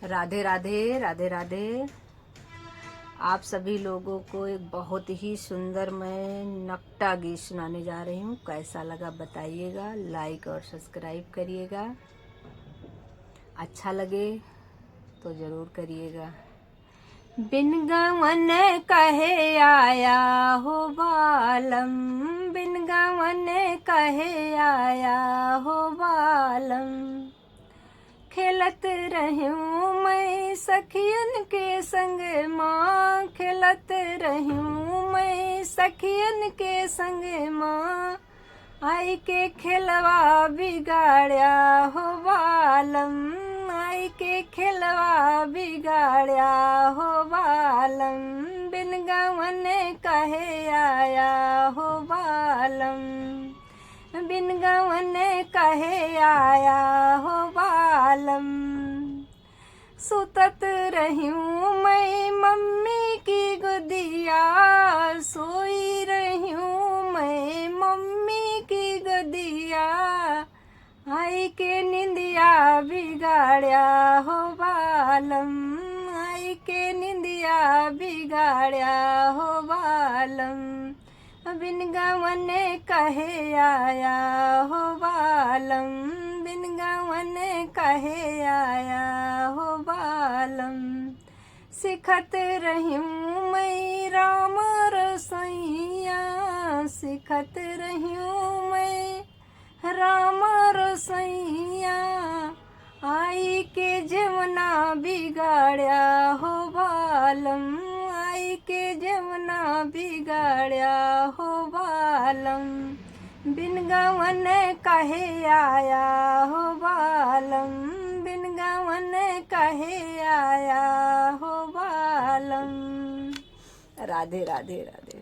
राधे राधे राधे राधे। आप सभी लोगों को एक बहुत ही सुंदर मैं नकटा गीत सुनाने जा रही हूँ। कैसा लगा बताइएगा, लाइक और सब्सक्राइब करिएगा। अच्छा लगे तो ज़रूर करिएगा। बिन गवन कहे आया हो बालम, बिन गवन कहे आया हो बालम। खेलत रहूं मैं सखियन के संग माँ, खेलत रहूं मैं सखियन के संग माँ। आई के खेलवा बिगाड़या हो बालम, आई के खेलवा बिगाड़या हो बालम। बिन गवन कहे आया हो बालम, बिन गवन कहे आया हो बालम। सुतत रहूं मैं मम्मी की गोदिया, सोई रहूं मैं मम्मी की गोदिया। आई के निंदिया बिगाड़या हो बालम, आई के निंदिया बिगाड़या हो बालम। बिन गवन कहे आया हो बालम, बिन गवन कहे आया हो बालम। सिखत रहूं मैं राम रसोइया, सिखत रहूं मैं राम रसोइया। आई के जमुना बिगाड़या हो बालम, आई के जमुना बिगाड़या हो बालम। बिन गवन कहे आया हो बालम, बिन गवन कहे आया हो बालम। राधे राधे राधे।